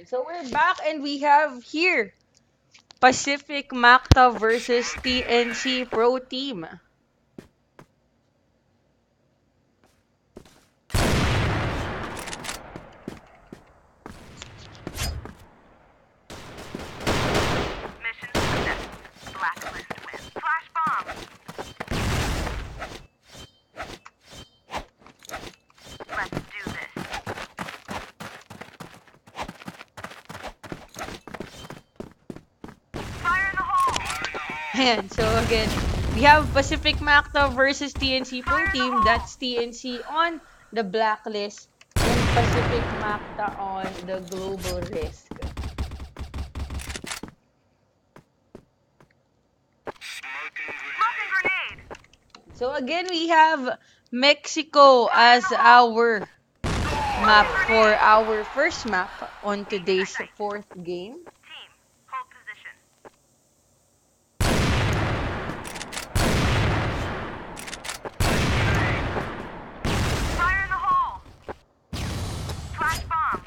So we're back and we have here Pacific Macta versus TNC Pro Team. Mission success. Blacklist win. Flash bomb. Let's do this. Fire in the hole. Ayan, so again, we have Pacific Macta versus TNC Pro Team. That's TNC on the blacklist and Pacific Macta on the global risk. Smoking grenade. So again, we have Mexico as our map for our first map on today's fourth game. Team, hold position. Fire in the hole. Flash bomb.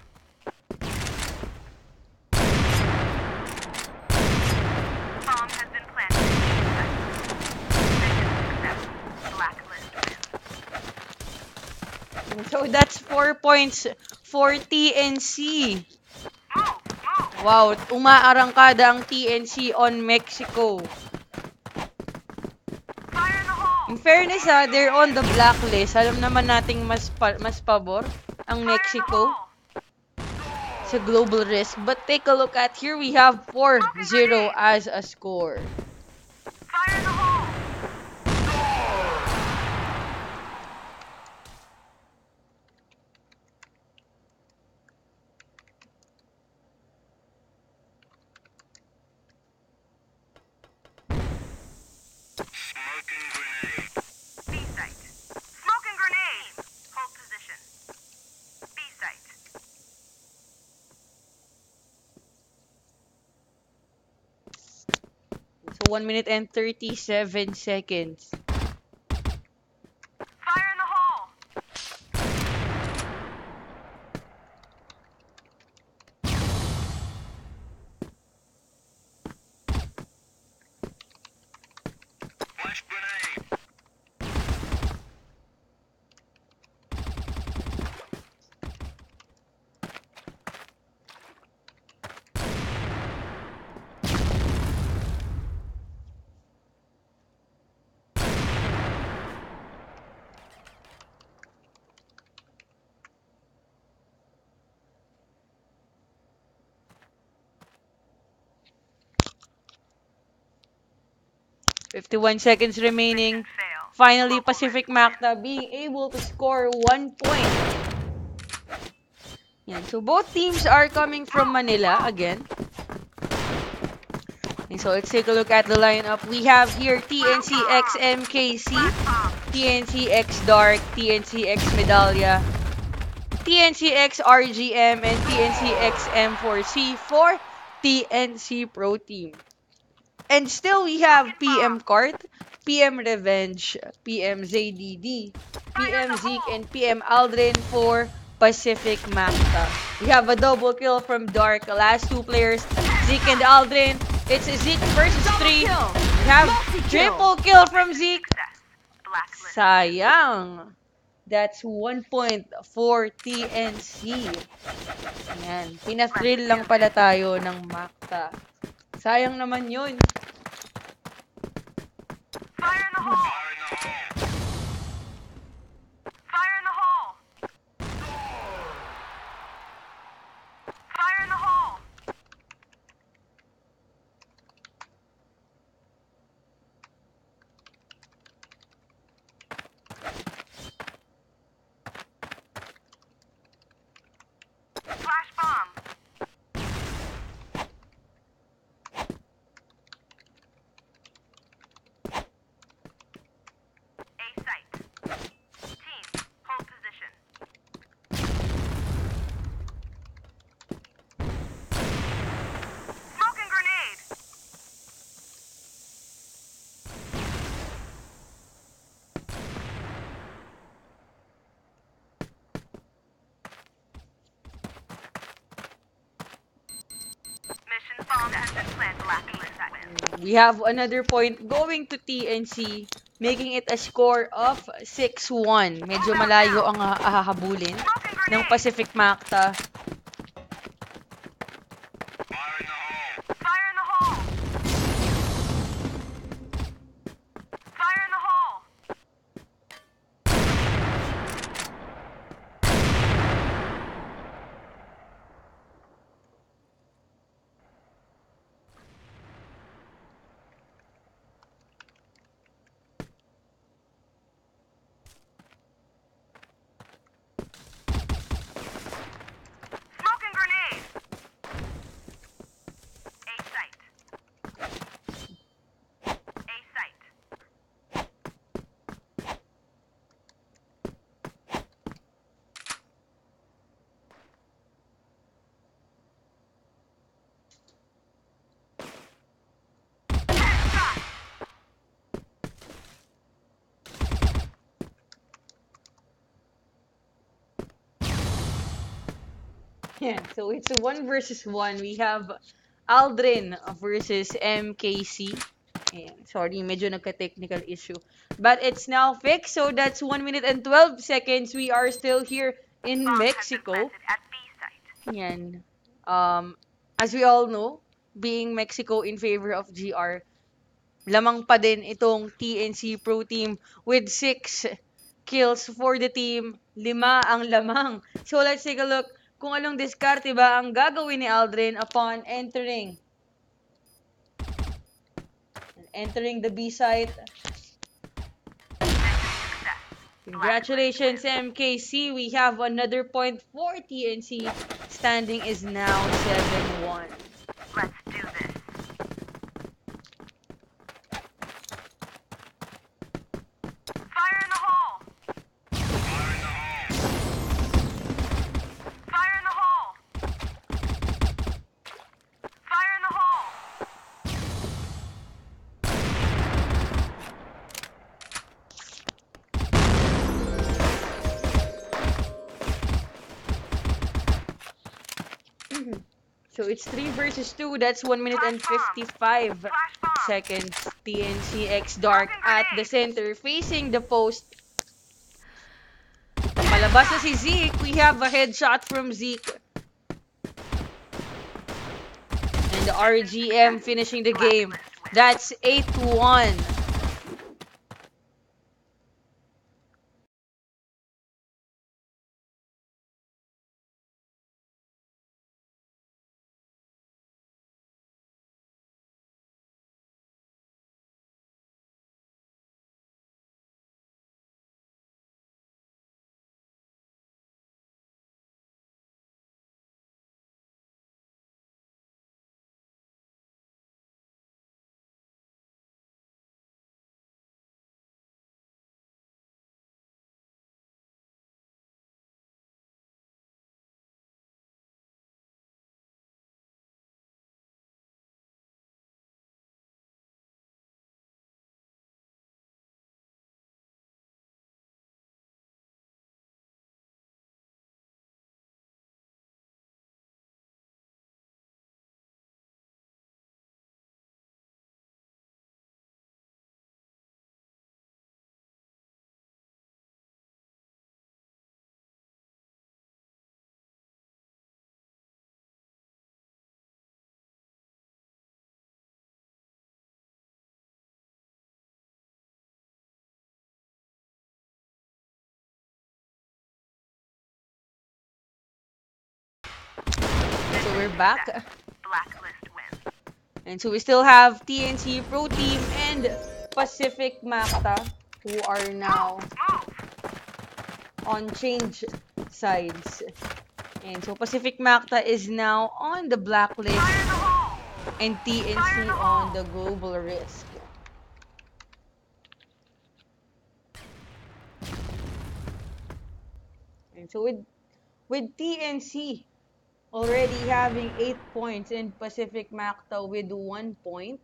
Bomb has been planted. Mission success. Blacklist win. So that's 4 points for TNC. Move, move. Wow, umaarangkada ang TNC on Mexico. Fire in the hole. In fairness they're on the blacklist. Alam naman nating mas pabor ang Mexico sa global risk. But take a look at here, we have 4-0 as a score. Fire in the hole. B site. Smoking grenade. Hold position. B site. So 1 minute and 37 seconds. Fire in the hole. Fifty-one seconds remaining. Fail. Finally, Pacific Macta being able to score 1 point. Yan. So both teams are coming from Manila again. And so let's take a look at the lineup. We have here TNC X MKC, TNC X Dark, TNC X Medallia, TNC X RGM, and TNC X M4C for TNC Pro Team. And still we have PM Kart, PM Revenge, PM ZDD, PM Zeke, and PM Aldrin for Pacific Macta. We have a double kill from Dark. The last two players, Zeke and Aldrin. It's Zeke versus 3. We have triple kill from Zeke. Success. Blacklist. Sayang. That's 1 point for TNC. Ayan. Pinathrill lang pala tayo ng Macta. Sayang naman yun. Fire in the hole. Fire in the hole. Fire in the hole. Flash bomb. has been planted. Blacklist wins. We have another point going to TNC, making it a score of 6-1. Medyo malayo ang hahabulin Smoking ng grenade. Pacific Macta. Fire in the hole. Fire in the hole. Smoking grenade. A site. A site. Headshot. Yeah, so it's a 1 versus 1. We have Aldrin versus MKC. Ayan, sorry, medyo nagka-technical issue. But it's now fixed, so that's 1 minute and 12 seconds. We are still here in Bomb has been Mexico. planted at B site. Yan. As we all know, being Mexico in favor of GR, lamang pa din itong TNC Pro Team with 6 kills for the team. 5 ang lamang. So let's take a look kung anong diskarte ba ang gagawin ni Aldrin upon entering the B site. Success. Congratulations, MKC. We have another point for TNC. Standing is now 7-1. Let's do this. Fire in the hole. Fire in the hole. Fire in the hole. So it's 3 versus 2. That's 1 minute and 55 Flash bomb. seconds. TNC X Dark at the center facing the post. Palabas na si Zeke. We have a headshot from Zeke. And the RGM finishing the game. That's 8-1. So we're back. Blacklist wins. And so we still have TNC Pro Team and Pacific Macta who are now Move. on change sides. And so Pacific Macta is now on the blacklist Fire in the hole. and TNC on the global risk. And so with TNC already having 8 points and Pacific Macta with 1 point,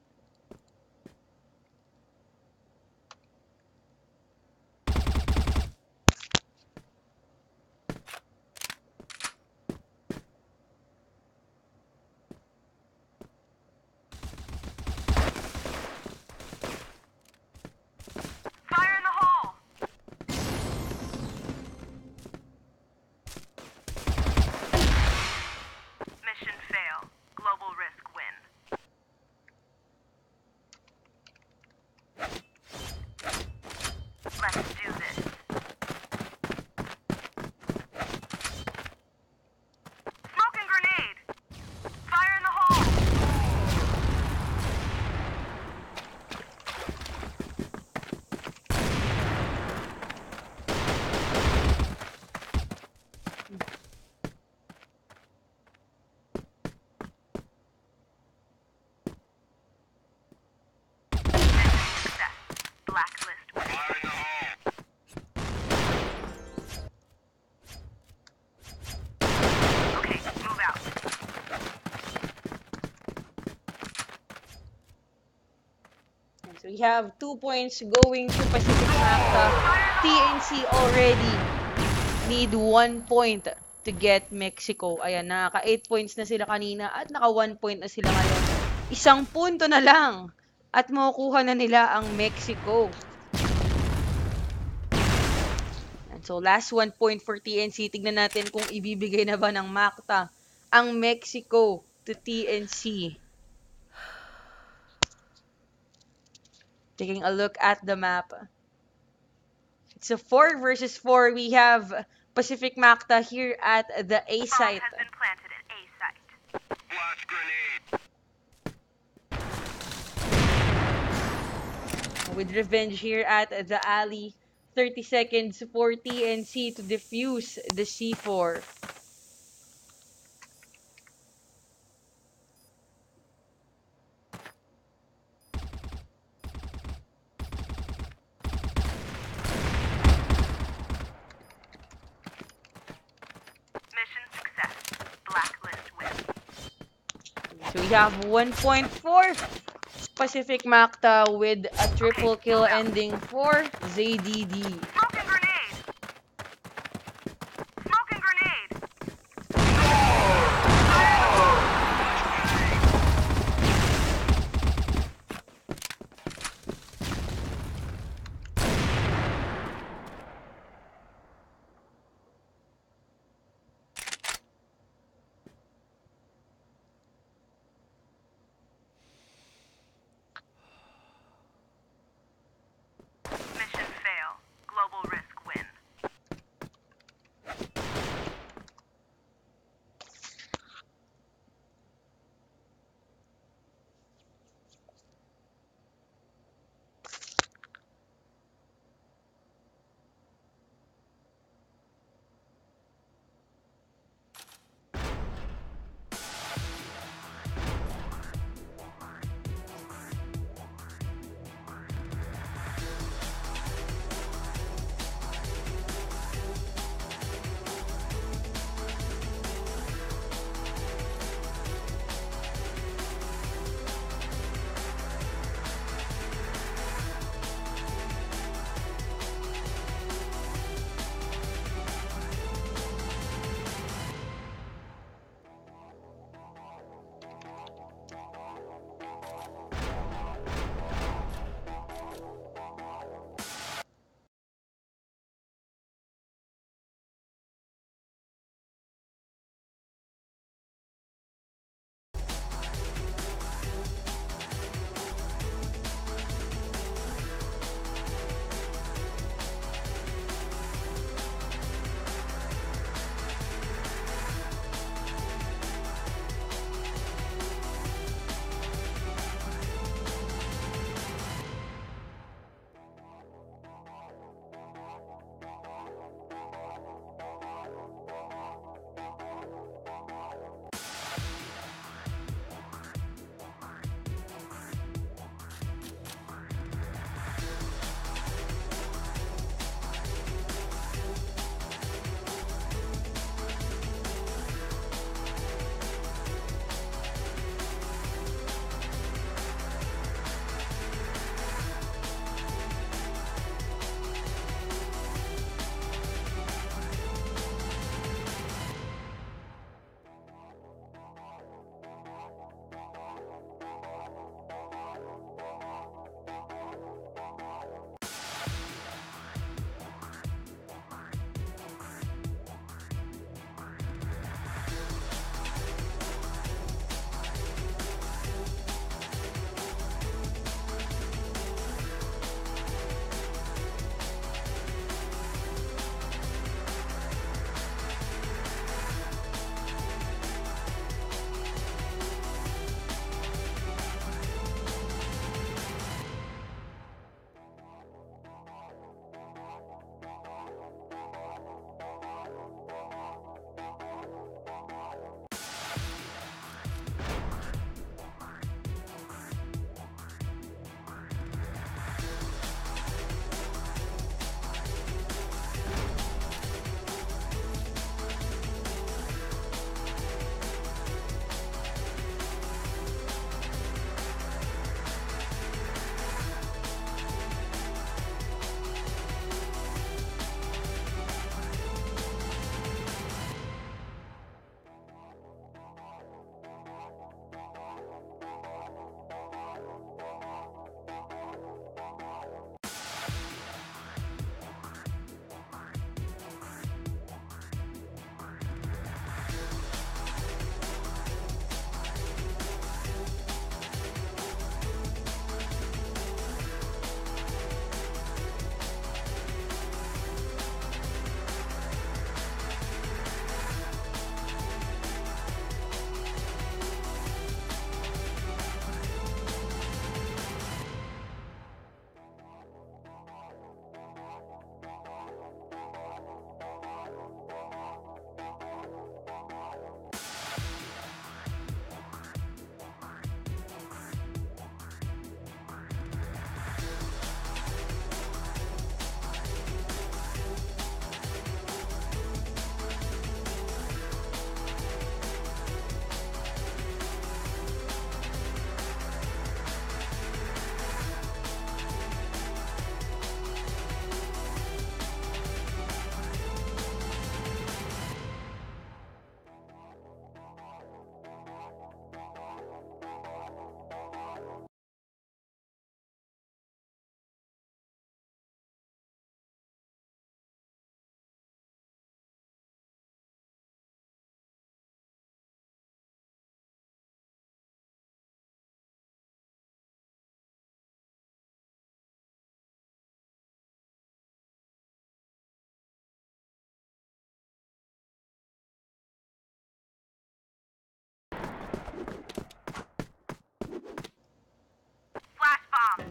We have 2 points going to Pacific Macta. TNC already need 1 point to get Mexico. Ayan, naka 8 points na sila kanina at naka 1 point na sila ngayon. Isang punto na lang at makukuha na nila ang Mexico. And so last 1 point for TNC. Tignan natin kung ibibigay na ba ng Macta ang Mexico to TNC. Taking a look at the map. It's a 4 versus 4. We have Pacific Macta here at the A Bomb site. has been planted at A site. Flash grenade. With revenge here at the alley. 30 seconds for TNC to defuse the C4. Mission success. Blacklist wins. So we have 1.4 Pacific Macta with a triple kill ending for ZDD. Smoking grenade. Smoking grenade. Mission fail. Global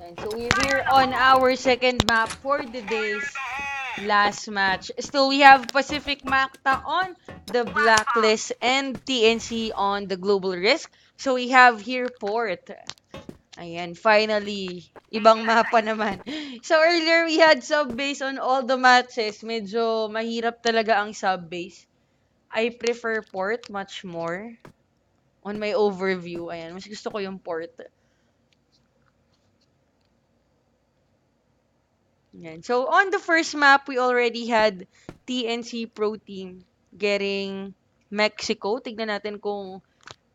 And so we're here on our second map for the day's last match. Still, we have Pacific Macta on the Blacklist and TNC on the Global Risk. So we have here Port. Ayan, finally. Ibang mapa naman. So earlier we had sub-base on all the matches. Medyo mahirap talaga ang sub-base. I prefer Port much more. On my overview, ayan, mas gusto ko yung Port. Ayan. So on the first map, we already had TNC Pro Team getting Mexico. Tignan natin kung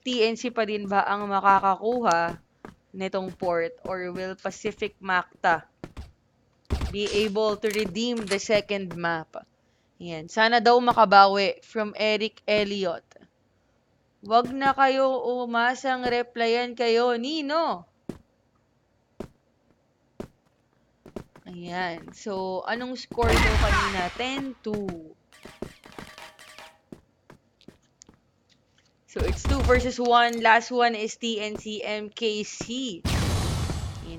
TNC pa din ba ang makakakuha nitong Port or will Pacific Macta be able to redeem the second map? Yan. Sana daw makabawi from Eric Elliott. Wag na kayo umasang replyan kayo, Nino. Ayan. So, anong score daw kanina? 10-2. So, it's 2 versus 1. Last one is TNC MKC.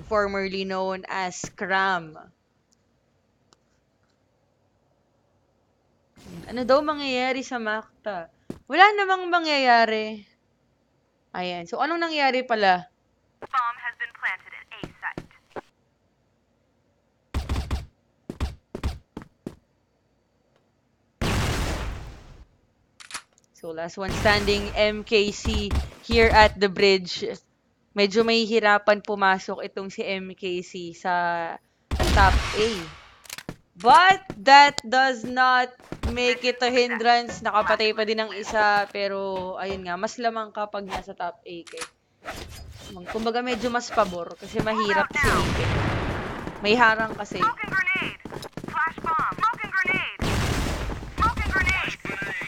Formerly known as Cram. Ano daw mangyayari sa Macta? Wala namang mangyayari. Ayan. So, anong nangyayari pala? Bomb has been planted at A site. So, last one standing, MKC here at the bridge. Medyo may hirapan pumasok itong si MKC sa top A. But that does not make it a hindrance. Nakapatay pa din ng isa. Pero, ayun nga, mas lamang kapag nasa top A kay. Kumbaga medyo mas pabor kasi mahirap silipin. May harang kasi. Smoking grenade. Flash bomb. Smoking grenade. Smoking grenade.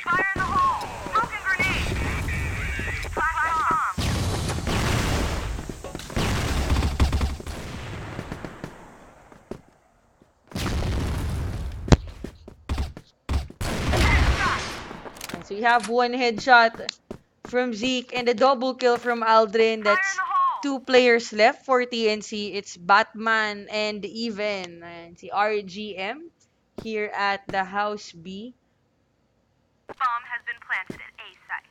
Fire in the hole. Smoking grenade. Flash bomb. So you have one headshot from Zeke and a double kill from Aldrin. That's 2 players left for TNC. It's Batman and Even. And si RGM here at the House B. Bomb has been planted at A site.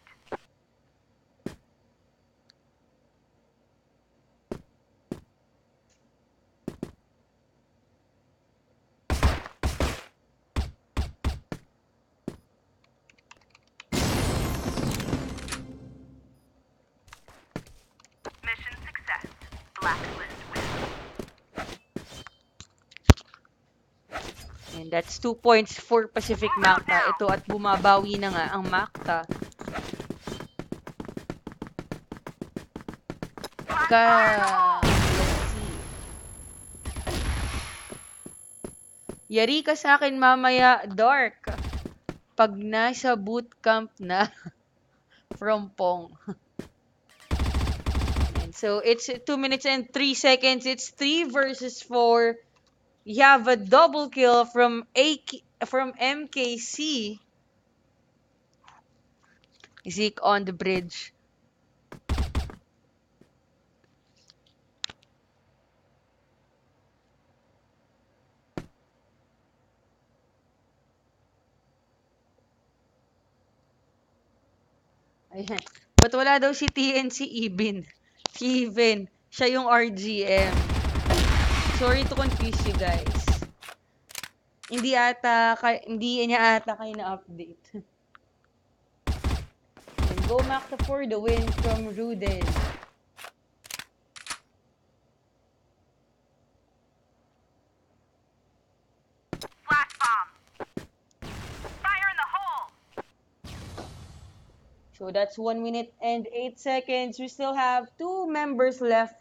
Mission success. Blacklist win. And that's 2 points for Pacific Macta. Ito at bumabawi na nga ang Macta. Let's see. Yari ka sa akin mamaya, Dark. Pag nasa bootcamp na from Pong. And so it's 2 minutes and 3 seconds. It's 3 versus 4. You have a double kill from MKC. Zeke on the bridge. Ayan. But wala daw si TNC Even. Si Even. Siya yung RGM. Sorry to confuse you guys. Hindi niya ata kayo na-update. And go Macta for the win from Ruden. Flash bomb. Fire in the hole. So that's 1 minute and 8 seconds. We still have 2 members left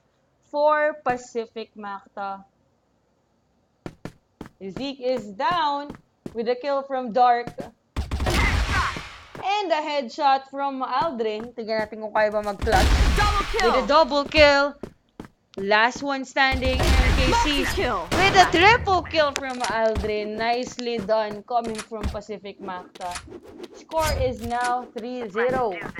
for Pacific Macta. Zeke is down with a kill from Dark. And a headshot from Aldrin. Tignan natin kung kaya ba mag-clutch. With a double kill. Last one standing, MKC. With a triple kill from Aldrin. Nicely done coming from Pacific Macta. Score is now 3-0. Let's do this.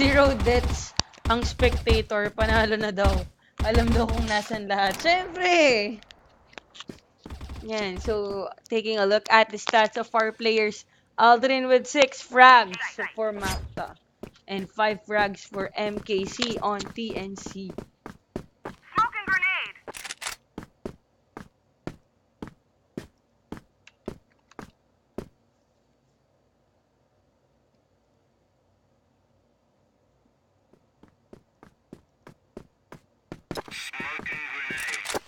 0 deaths ang spectator, panalo na daw. Alam daw kung nasan lahat. Siyempre! Yan, so taking a look at the stats of our players. Aldrin with 6 frags for Macta and 5 frags for MKC on TNC. Smoking grenade. Smoking grenade.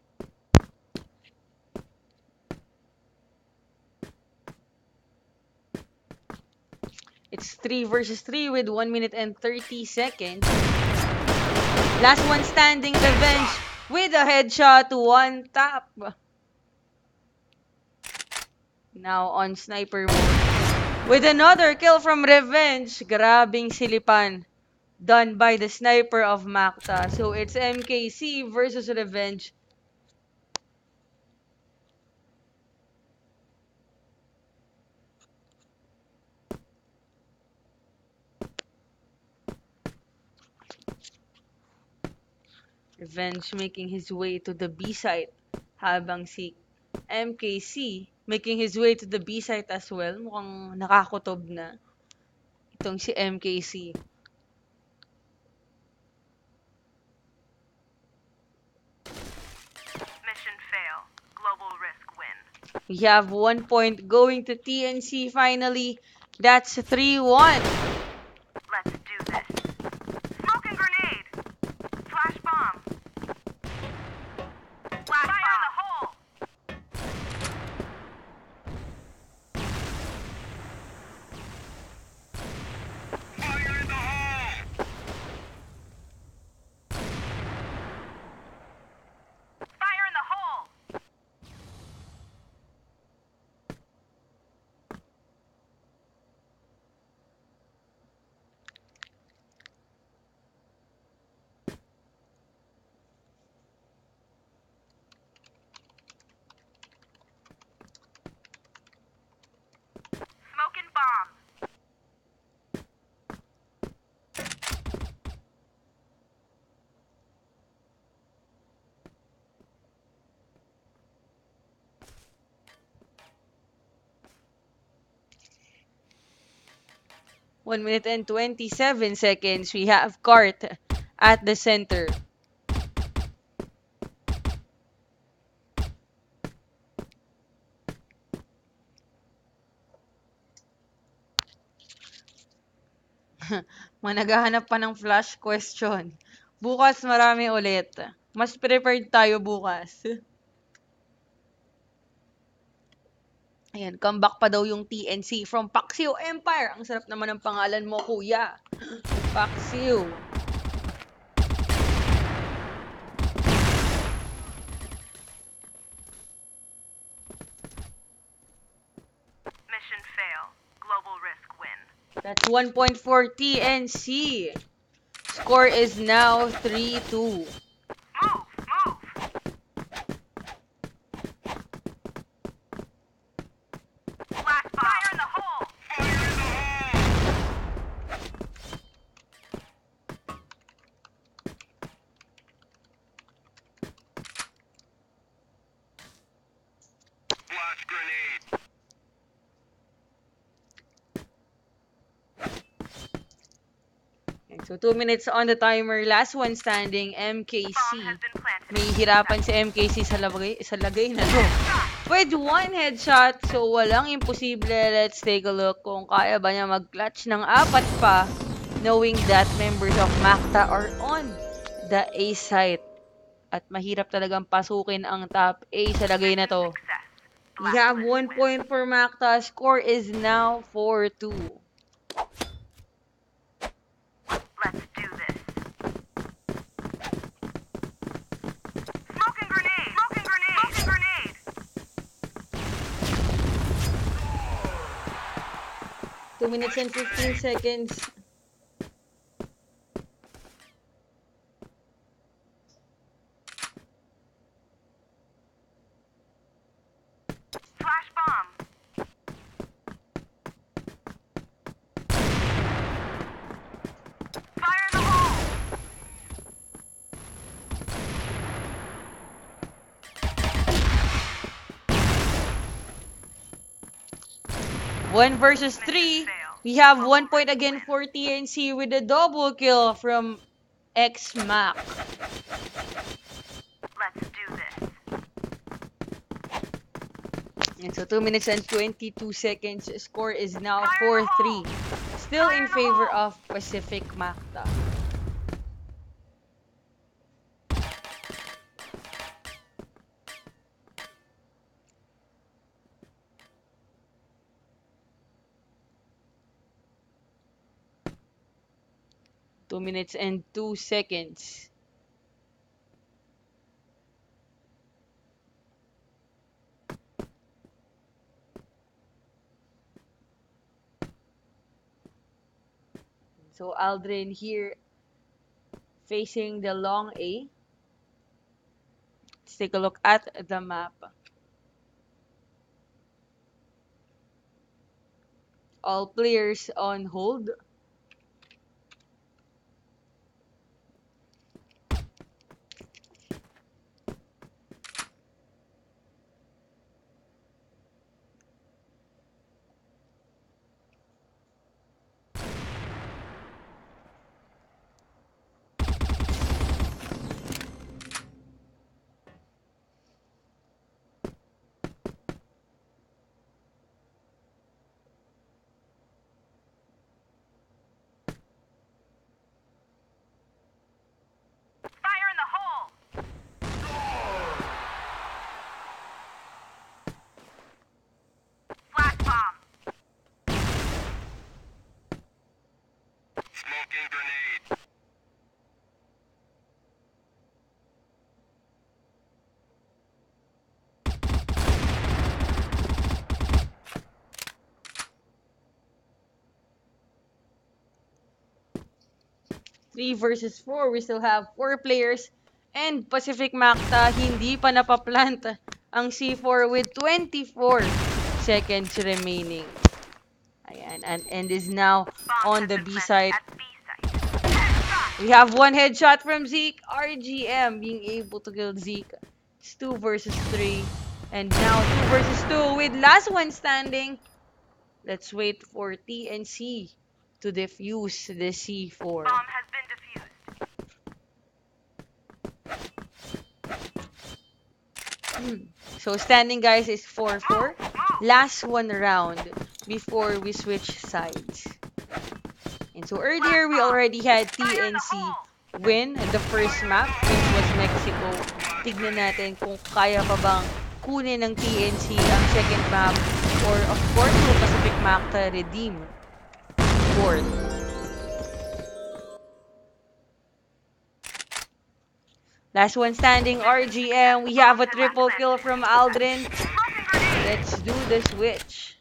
It's 3 versus 3 with 1 minute and 30 seconds. Last one standing, Revenge with a headshot, 1 tap. Now on sniper mode. With another kill from Revenge. Grabing silipan. Done by the sniper of Macta. So it's MKC versus Revenge. Revenge making his way to the B site. Habang si MKC making his way to the B site as well. Mukhang nakakutob na itong si MKC. Mission fail. Global risk win. We have 1 point going to TNC finally. That's 3-1. Let's do this. Smoking grenade. Flash bomb. Flash Fire in the hole. Fire in the hole! Fire in the hole. Smoking bomb. One minute and 27 seconds. We have Cart at the center. Managhahanap pa ng flash question. Bukas marami ulit. Mas prepared tayo bukas. Ayan, comeback pa daw yung TNC from Paxiu Empire. Ang sarap naman ng pangalan mo, kuya. Paxiu. Mission fail. Global risk win. That's 1 point for TNC. Score is now 3-2. Move. Move. Flash bomb. Fire in the hole. Fire in the hole! Flash grenade. Okay, so 2 minutes on the timer. Last one standing, Bomb MKC. has been planted. May hirapan si MKC sa lagay na to. With 1 headshot, so walang imposible. Let's take a look kung kaya ba niya mag-clutch ng 4 pa, knowing that members of Macta are on the A site. At mahirap talagang pasukin ang top A sa lagay na to. Success. We have 1 point for Macta. Score is now 4-2. Let's do this. Smoking grenade. Smoking grenade. Smoking grenade. 2 minutes and 15 seconds. Flash bomb. Fire 1 versus 3. We have 1 point again for TNC with a double kill from X-Mac. Let's do this. And so 2 minutes and 22 seconds. Score is now 4-3. Still in favor of Pacific Macta. Two minutes and 2 seconds. So Aldrin here facing the long A. Let's take a look at the map. All players on hold. Fire in the hole! Flash bomb! Smoking grenade. Three versus 4. We still have 4 players. And Pacific Macta, hindi pa napaplant ang C4 with 24 seconds remaining. Ayan, and end is now on the B side. At B site. Headshot! We have one headshot from Zeke. RGM being able to kill Zeke. It's 2 versus 3. And now 2 versus 2 with last one standing. Let's wait for TNC to defuse the C4. Bomb has been defused. So standing guys is 4-4. Last one round before we switch sides. And so earlier we already had TNC win the first map, which was Mexico. Tignan natin kung kaya pa bang kunin ng TNC ang second map, or of course will Pacific Macta redeem fourth. Last one standing, RGM. We have a triple kill from Aldrin. Smoking grenade! Let's do the switch.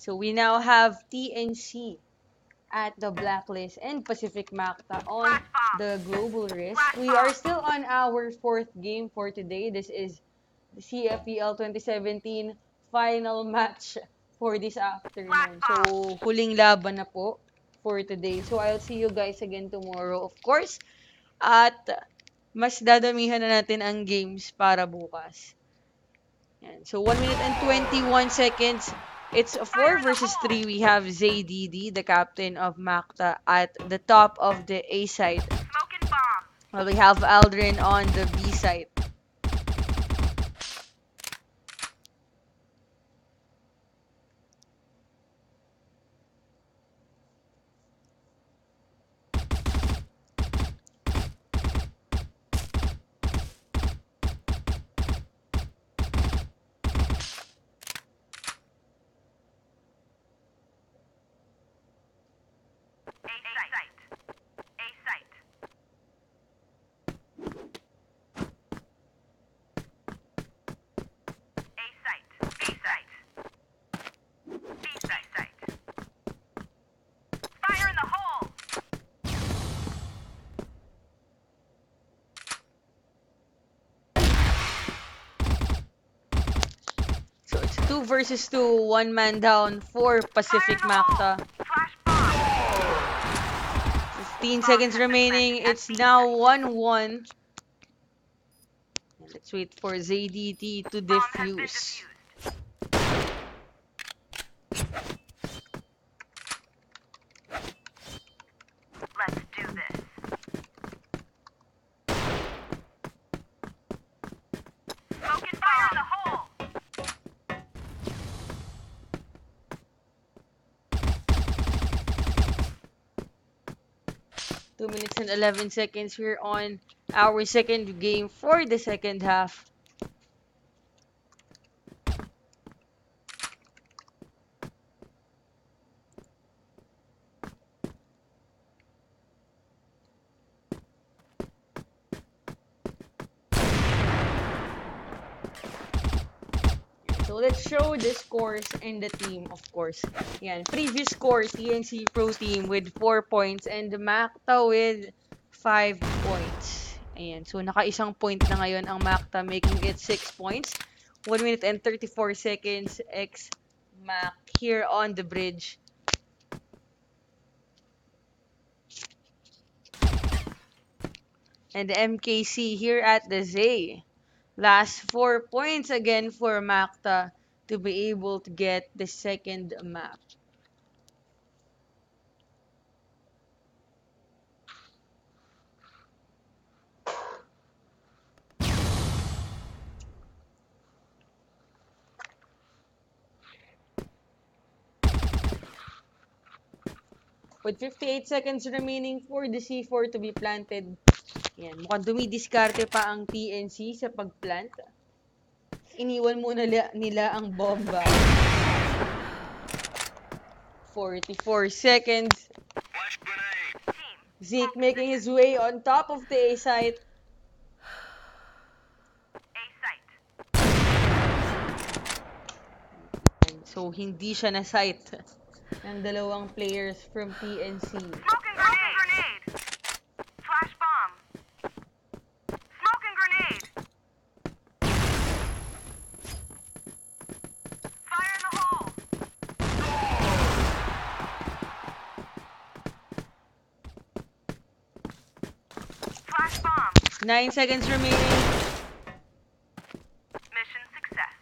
So we now have TNC at the blacklist and Pacific Macta on the global risk. We are still on our fourth game for today. This is the CFPL 2017 final match for this afternoon. So huling laban na po for today. So I'll see you guys again tomorrow, of course, at mas dadamihan na natin ang games para bukas. Yan. So, 1 minute and 21 seconds. It's 4 versus 3. We have ZDD, the captain of Macta, at the top of the A side. Smoking bomb. While we have Aldrin on the B side. A site. A site. A site. B site. B site. Fire in the hole. So, it's 2 versus 2. 1 man down for Pacific Macta. Flash bomb. 15 seconds remaining. It's now 1-1. Let's wait for ZDT to Bomb has been defuse. defused. Let's do this. Smoking fire in the hole. 2 minutes and 11 seconds. We're on our second game for the second half. So let's show the scores and the team, of course. Yan. Previous score, TNC Pro Team with 4 points and Macta with 5 points. Ayan. So naka-isang point na ngayon ang Macta, making it 6 points. 1 minute and 34 seconds Mac here on the bridge. And the MKC here at the Zay. Last 4 points again for Macta to be able to get the second map. With 58 seconds remaining for the C4 to be planted. Yan, mukhang dumidiskarte pa ang TNC sa pagplant. Iniwan muna nila ang bomba. 44 seconds. Flash grenade. Team. Zeke making his way on top of the A site. A site. So, hindi siya na-sight ng dalawang players from TNC. Smoking grenade. Flash bomb. Smoking grenade. Fire in the hole. Flash bomb. 9 seconds remaining. Mission success.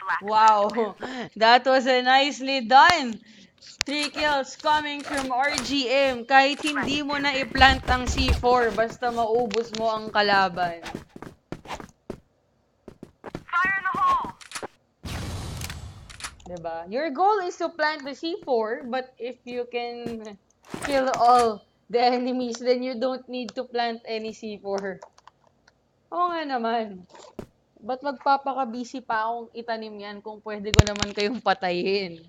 Black. Wow, that was a nicely done. 3 kills coming from RGM. Kahit hindi mo na i-plant ang C4, basta maubos mo ang kalaban. Fire in the hole. Diba? Your goal is to plant the C4, but if you can kill all the enemies, then you don't need to plant any C4. Oo nga naman. Ba't magpapaka-busy pa akong itanim yan kung pwede ko naman kayong patayin?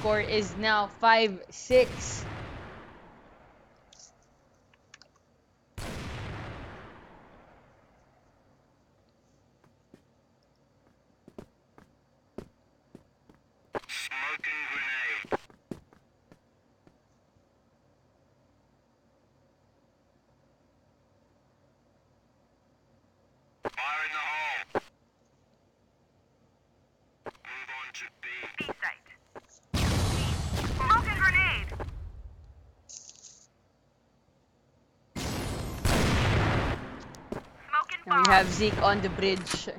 Score is now 5-6. Smoking grenade. Fire in the hole. Move on to B. B site. Smoking grenade. We have Zeke on the bridge. Fire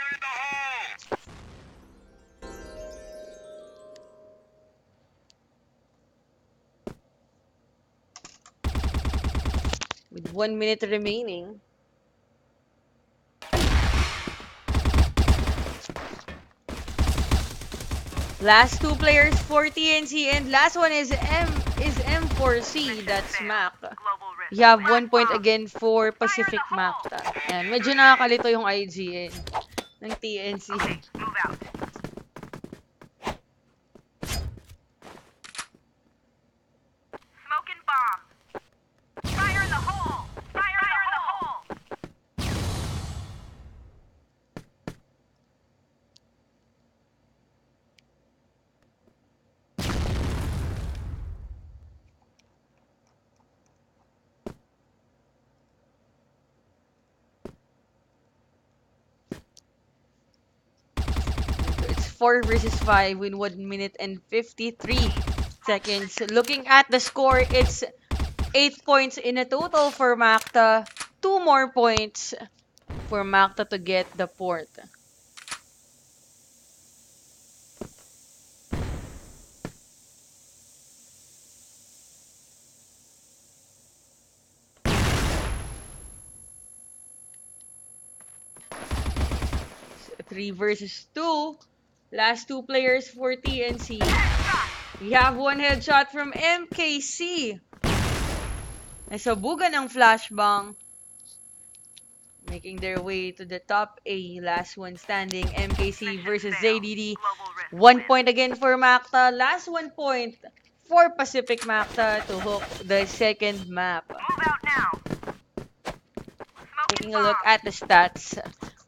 in the hole! With 1 minute remaining. Last two players for TNC and last one is M4C. That's Mac. Global risk. You have 1 point again for Pacific Macta. Ayan, medyo nakakalito yung IGN ng TNC. Okay, move out. Smoking bomb. Fire in the hole. Fire in the hole. It's 4 versus 5 in 1 minute and 53 seconds. Looking at the score, it's 8 points in a total for Macta. 2 more points for Macta to get the port. Three versus two. Last two players for TNC. We have one headshot from MKC. Nasabugan ng flashbang. Making their way to the top A. Last one standing. MKC versus ZDD. Global risk. 1 point again for Macta. Last 1 point for Pacific Macta to hook the second map. Move out now. Taking a look at the stats.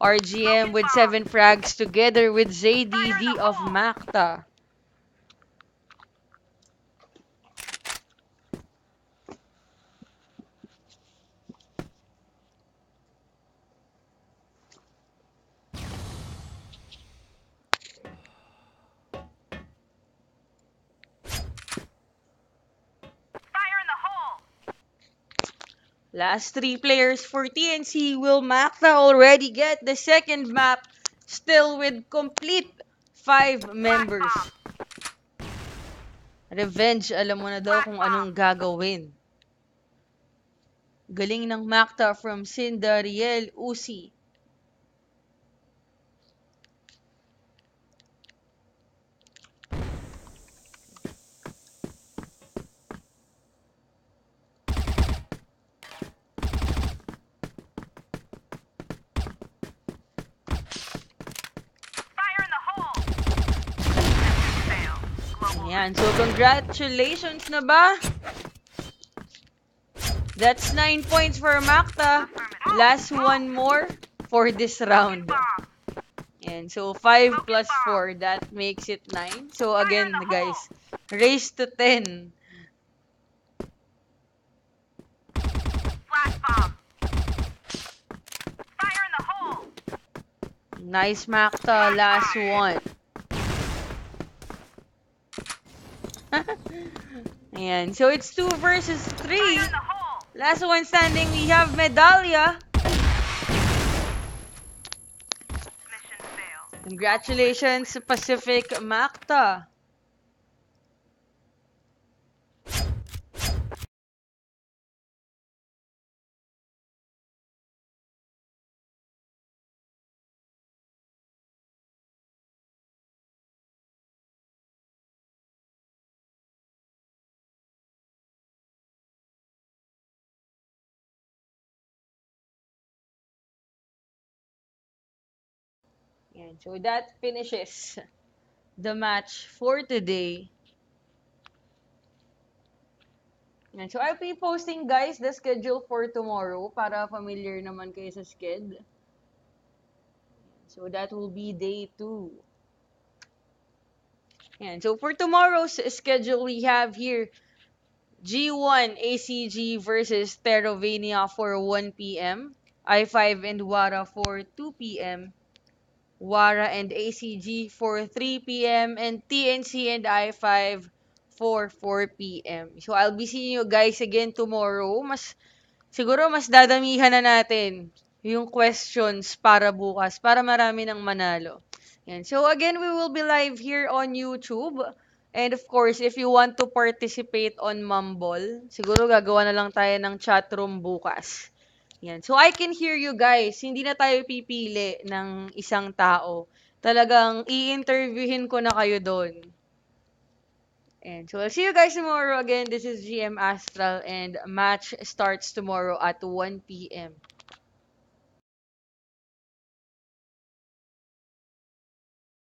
RGM with 7 frags together with ZDD of Macta. Fire in the hole. Last 3 players for TNC. Will Macta already get the second map? Still with complete 5 members. Revenge, alam mo na daw kung anong gagawin. Galing ng Macta from Cindariel Uzi. Fire in the hole. Fail. Global Ayan, so congratulations na ba? That's 9 points for Macta. Last one more for this round. bomb. And so 5 plus 4, that makes it 9. So again, guys, race to 10. Flash bomb. Fire in the hole. Nice Macta, last one. Ayan, so it's 2 versus 3. Fire in the hole. Last one standing, we have Medallia. Mission failed. Congratulations, Pacific Macta. Yan. So that finishes the match for today. Yan. So I'll be posting, guys, the schedule for tomorrow para familiar naman kayo sa sked. So that will be day 2. Yan. So for tomorrow's schedule, we have here G1 ACG versus Terrovania for 1 p.m. I5 and Wara for 2 p.m. Wara and ACG for 3 p.m. and TNC and I5 4 p.m. So, I'll be seeing you guys again tomorrow. Siguro mas dadamihan na natin yung questions para bukas, para marami ng manalo. Yan. So, again, we will be live here on YouTube. And of course, if you want to participate on Mumble, siguro gagawa na lang tayo ng chat room bukas. Yan. So, I can hear you guys. Hindi na tayo pipili ng isang tao. Talagang i-interviewin ko na kayo doon. And so, I'll see you guys tomorrow again. This is GM Astral and match starts tomorrow at 1 p.m.